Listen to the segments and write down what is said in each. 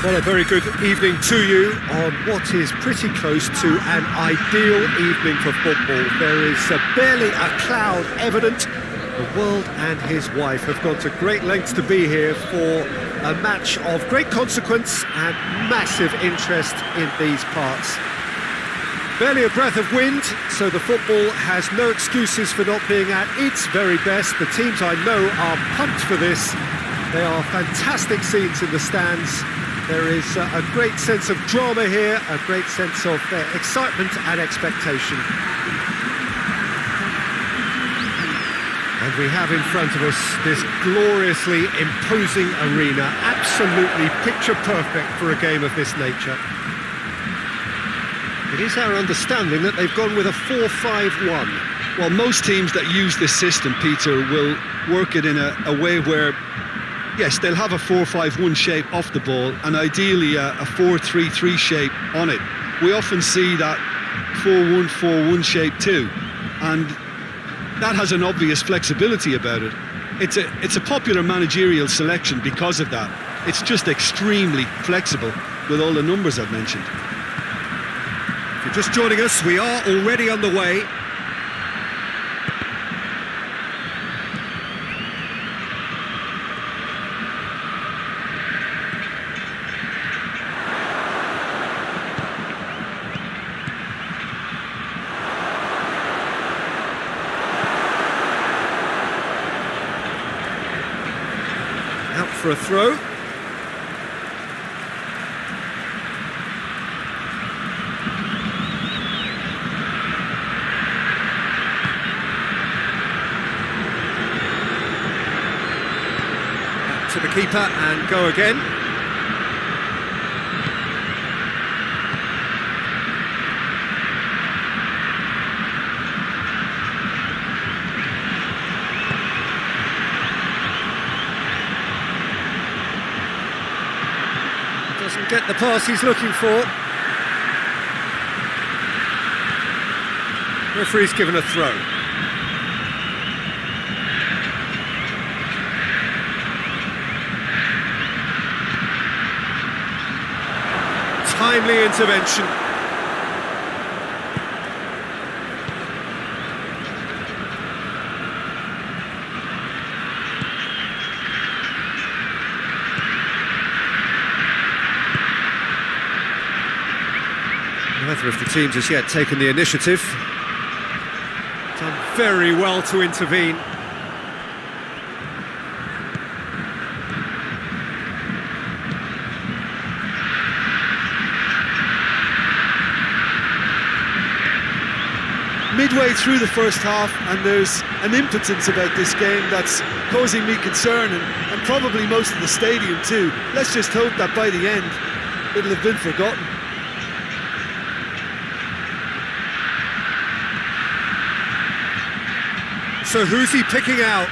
Well, a very good evening to you on what is pretty close to an ideal evening for football. There is barely a cloud evident. The world and his wife have gone to great lengths to be here for a match of great consequence and massive interest in these parts. Barely a breath of wind, so the football has no excuses for not being at its very best. The teams I know are pumped for this. They are fantastic scenes in the stands. There is a great sense of drama here, a great sense of excitement and expectation. And we have in front of us this gloriously imposing arena, absolutely picture perfect for a game of this nature. It is our understanding that they've gone with a 4-5-1. Well, most teams that use this system, Peter, will work it in a way where, yes, they'll have a 4-5-1 shape off the ball and ideally a 4-3-3 shape on it. We often see that 4-1-4-1 shape too, and that has an obvious flexibility about it. It's a popular managerial selection because of that. It's just extremely flexible with all the numbers I've mentioned. If you're just joining us, we are already on the way. Out for a throw. Back to the keeper and go again. Doesn't get the pass he's looking for. Referee's given a throw. Timely intervention. Neither of the teams has yet taken the initiative. Done very well to intervene. Midway through the first half, and there's an impotence about this game that's causing me concern, and probably most of the stadium too. Let's just hope that by the end it'll have been forgotten. So who's he picking out?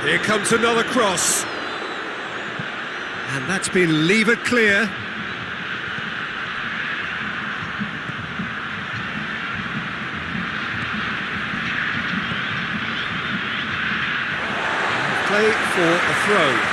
Here comes another cross. And that's been levered clear. Play for a throw.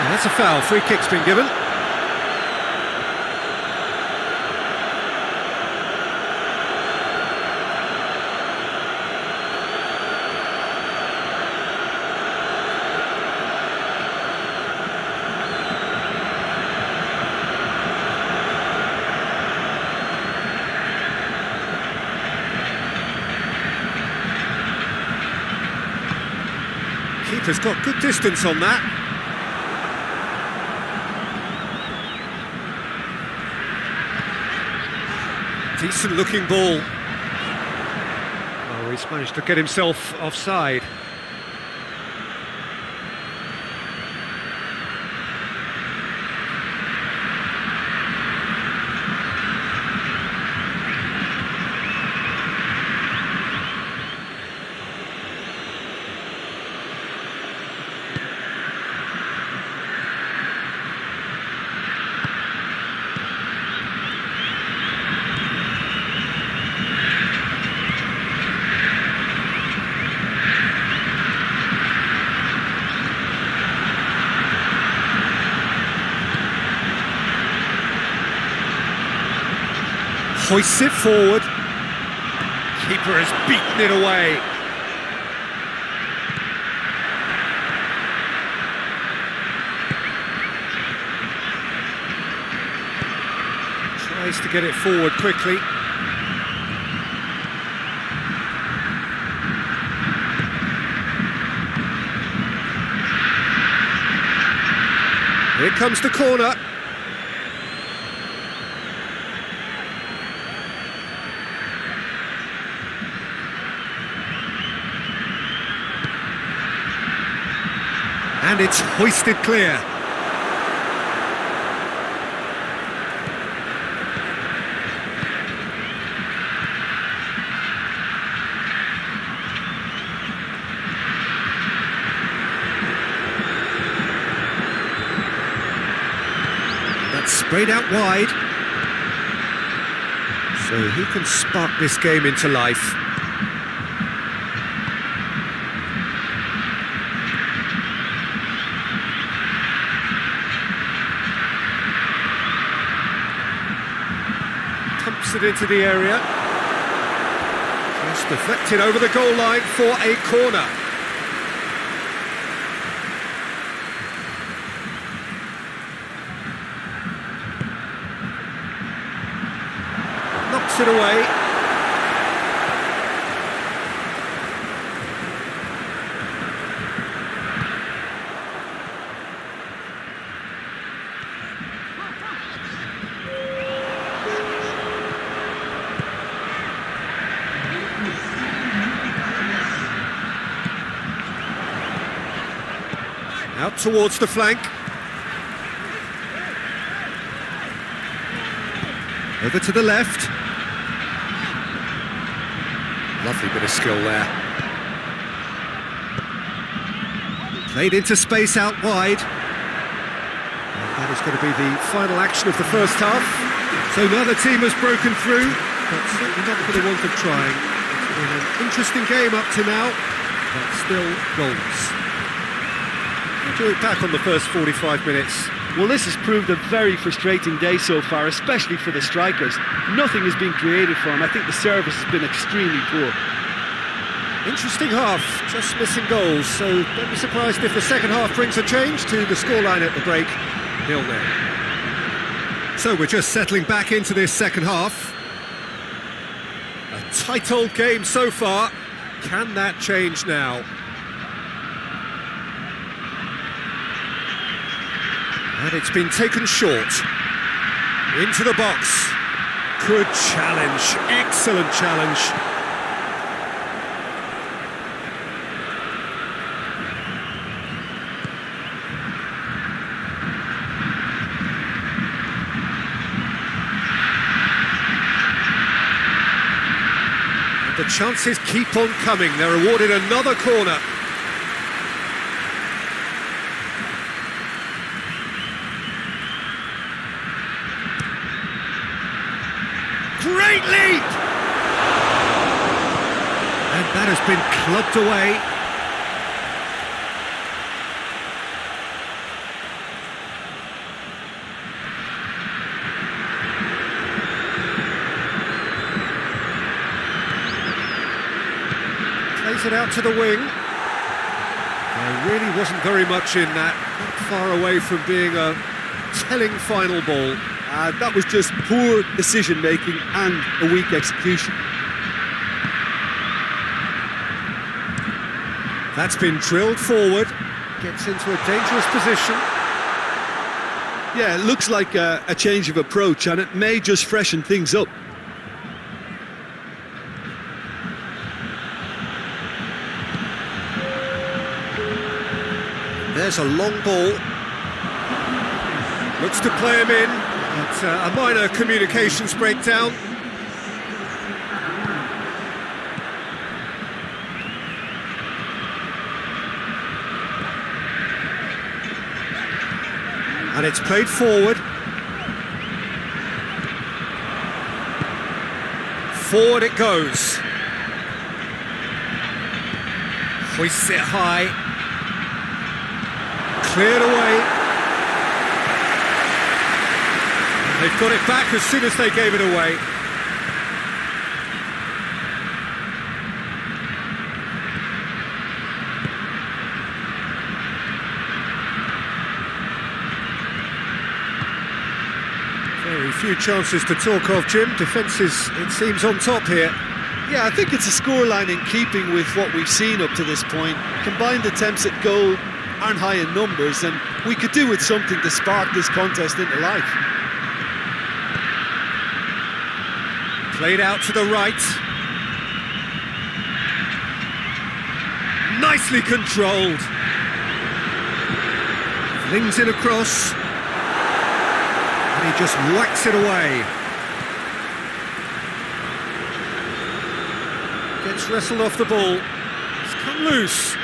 That's a foul. Free kick's been given. Keeper's got good distance on that. Decent looking ball. Oh, he's managed to get himself offside. Hoists it forward. Keeper has beaten it away. Tries to get it forward quickly. Here comes the corner. And it's hoisted clear. That's sprayed out wide. So who can spark this game into life? Pumps it into the area. Just deflected over the goal line for a corner. Knocks it away. Out towards the flank. Over to the left. Lovely bit of skill there. Played into space out wide. And that is going to be the final action of the first half. So another team has broken through, but certainly not for the want of trying. It's been an interesting game up to now, but still goals. Do it back on the first 45 minutes. Well, this has proved a very frustrating day so far, especially for the strikers. Nothing has been created for them. I think the service has been extremely poor. Interesting half, just missing goals, so don't be surprised if the second half brings a change to the scoreline at the break, 0-0. So we're just settling back into this second half. A tight old game so far. Can that change now? And it's been taken short. Into the box. Good challenge. Excellent challenge. And the chances keep on coming. They're awarded another corner. Great leap! And that has been clubbed away. Plays it out to the wing. There really wasn't very much in that. Not far away from being a telling final ball. That was just poor decision-making and a weak execution. That's been drilled forward. Gets into a dangerous position. Yeah, it looks like a change of approach, and it may just freshen things up. There's a long ball. Looks to play him in. It's a minor communications breakdown. And it's played forward. Forward it goes. Hoists it high. Cleared away. They've got it back as soon as they gave it away. Very few chances to talk of, Jim. Defence is, it seems, on top here. Yeah, I think it's a scoreline in keeping with what we've seen up to this point. Combined attempts at goal aren't high in numbers, and we could do with something to spark this contest into life. Played out to the right. Nicely controlled. Flings it across. And he just whacks it away. Gets wrestled off the ball. It's come loose.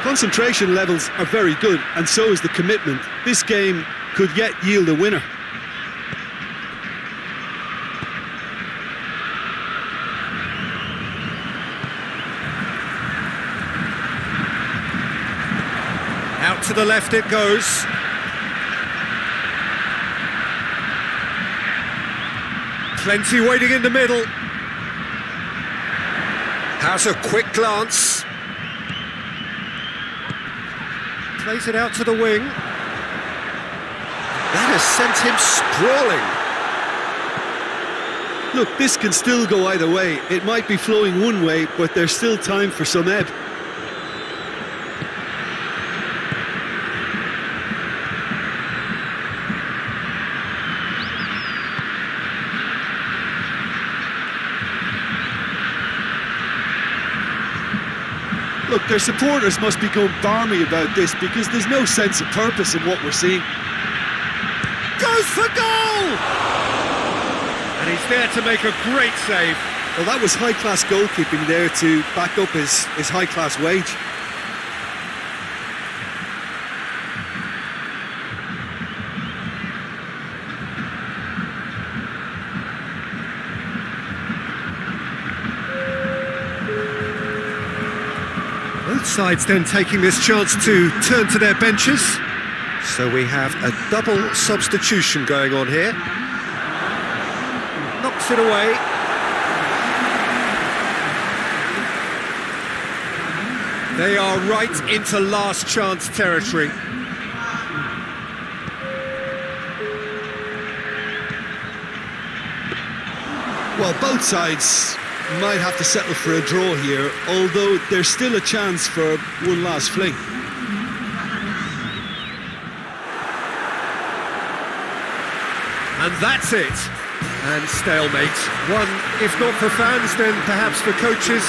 Concentration levels are very good, and so is the commitment. This game could yet yield a winner. Out to the left it goes. Plenty waiting in the middle. Has a quick glance. Plays it out to the wing. That has sent him sprawling. Look, this can still go either way. It might be flowing one way, but there's still time for some ebb. Look, their supporters must be going balmy about this because there's no sense of purpose in what we're seeing. Goes for goal! And he's there to make a great save. Well, that was high-class goalkeeping there to back up his high-class wage. Both sides then taking this chance to turn to their benches. So we have a double substitution going on here. Knocks it away. They are right into last chance territory. Well, both sides might have to settle for a draw here, although there's still a chance for one last fling. And that's it. And stalemate. One, if not for fans, then perhaps for coaches.